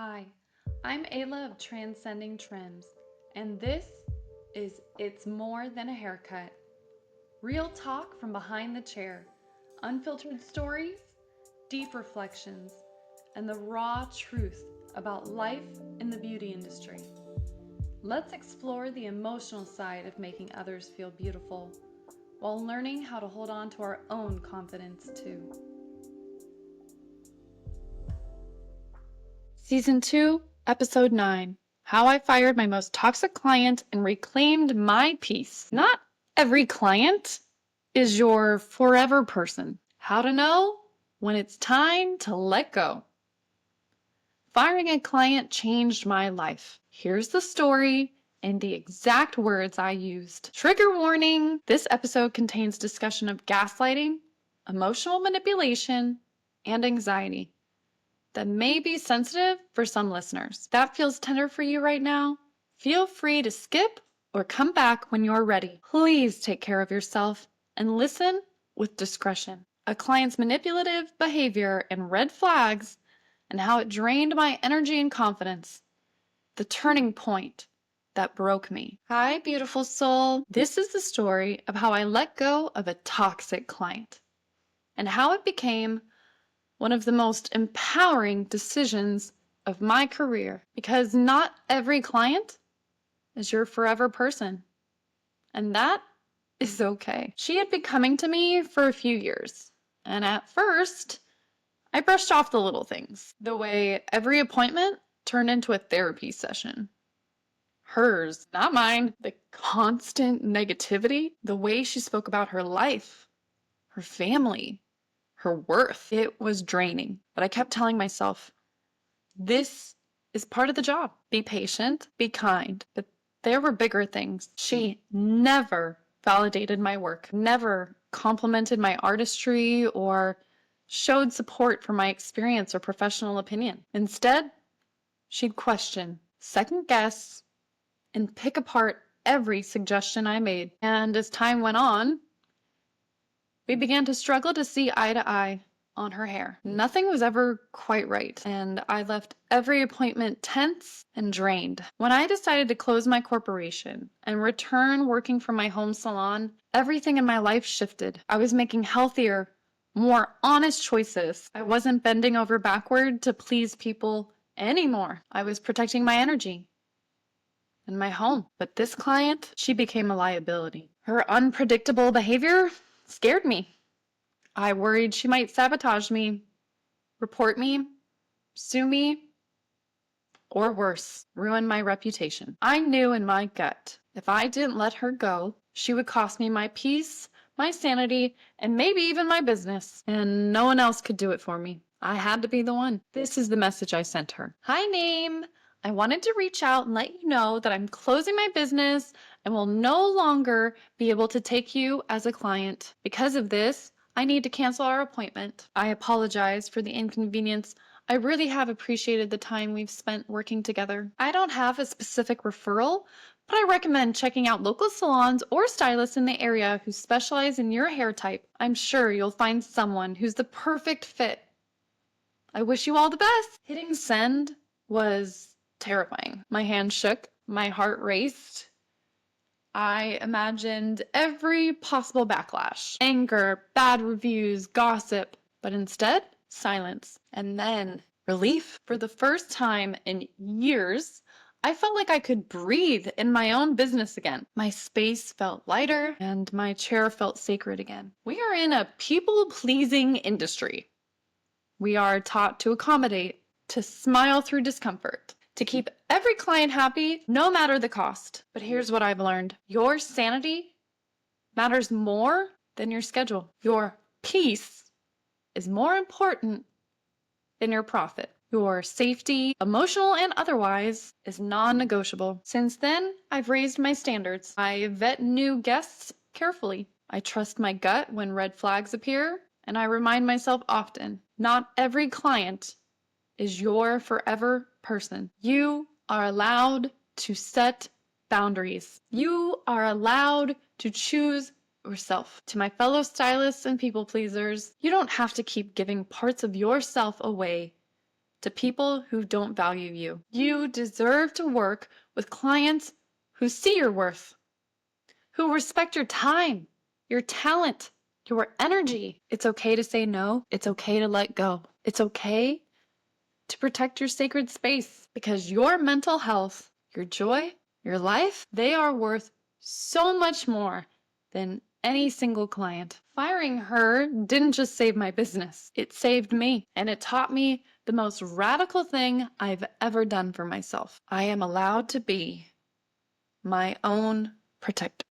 Hi, I'm Ayla of Transcending Trims, and this is It's More Than a Haircut. Real talk from behind the chair, unfiltered stories, deep reflections, and the raw truth about life in the beauty industry. Let's explore the emotional side of making others feel beautiful while learning how to hold on to our own confidence too. Season 2, Episode 9, How I Fired My Most Toxic Client and Reclaimed My Peace. Not every client is your forever person. How to know when it's time to let go. Firing a client changed my life. Here's the story and the exact words I used. Trigger warning, this episode contains discussion of gaslighting, emotional manipulation, and anxiety that may be sensitive for some listeners. If that feels tender for you right now, feel free to skip or come back when you're ready. Please take care of yourself and listen with discretion. A client's manipulative behavior and red flags and how it drained my energy and confidence. The turning point that broke me. Hi, beautiful soul. This is the story of how I let go of a toxic client and how it became one of the most empowering decisions of my career, because not every client is your forever person, and that is okay. She had been coming to me for a few years, and at first, I brushed off the little things, the way every appointment turned into a therapy session. Hers, not mine. The constant negativity, the way she spoke about her life, her family, her worth. It was draining, but I kept telling myself, this is part of the job. Be patient, be kind. But there were bigger things. She never validated my work, never complimented my artistry or showed support for my experience or professional opinion. Instead, she'd question, second guess, and pick apart every suggestion I made. And as time went on, we began to struggle to see eye to eye on her hair. Nothing was ever quite right, and I left every appointment tense and drained. When I decided to close my corporation and return working from my home salon, everything in my life shifted. I was making healthier, more honest choices. I wasn't bending over backward to please people anymore. I was protecting my energy and my home. But this client, she became a liability. Her unpredictable behavior scared me. I worried she might sabotage me, report me, sue me, or worse, ruin my reputation. I knew in my gut, if I didn't let her go, she would cost me my peace, my sanity, and maybe even my business. And no one else could do it for me. I had to be the one. This is the message I sent her. Hi, name. I wanted to reach out and let you know that I'm closing my business and will no longer be able to take you as a client. Because of this, I need to cancel our appointment. I apologize for the inconvenience. I really have appreciated the time we've spent working together. I don't have a specific referral, but I recommend checking out local salons or stylists in the area who specialize in your hair type. I'm sure you'll find someone who's the perfect fit. I wish you all the best. Hitting send was terrifying. My hand shook, my heart raced. I imagined every possible backlash, anger, bad reviews, gossip, but instead, silence. And then relief. For the first time in years, I felt like I could breathe in my own business again. My space felt lighter and my chair felt sacred again. We are in a people-pleasing industry. We are taught to accommodate, to smile through discomfort, to keep every client happy, no matter the cost. But here's what I've learned. Your sanity matters more than your schedule. Your peace is more important than your profit. Your safety, emotional and otherwise, is non-negotiable. Since then, I've raised my standards. I vet new guests carefully. I trust my gut when red flags appear, and I remind myself often, not every client is your forever person. You are allowed to set boundaries. You are allowed to choose yourself. To my fellow stylists and people pleasers, you don't have to keep giving parts of yourself away to people who don't value you. You deserve to work with clients who see your worth, who respect your time, your talent, your energy. It's okay to say no. It's okay to let go. It's okay to protect your sacred space, because your mental health, your joy, your life, they are worth so much more than any single client. Firing her didn't just save my business. It saved me, and it taught me the most radical thing I've ever done for myself. I am allowed to be my own protector.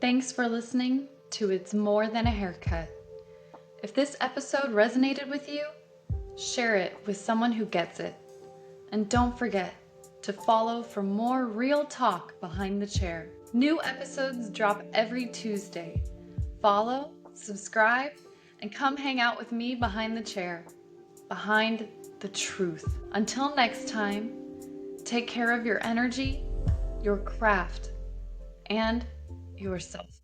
Thanks for listening to It's More Than a Haircut. If this episode resonated with you, share it with someone who gets it. And don't forget to follow for more real talk behind the chair. New episodes drop every Tuesday. Follow, subscribe, and come hang out with me behind the chair, behind the truth. Until next time, take care of your energy, your craft, and yourself.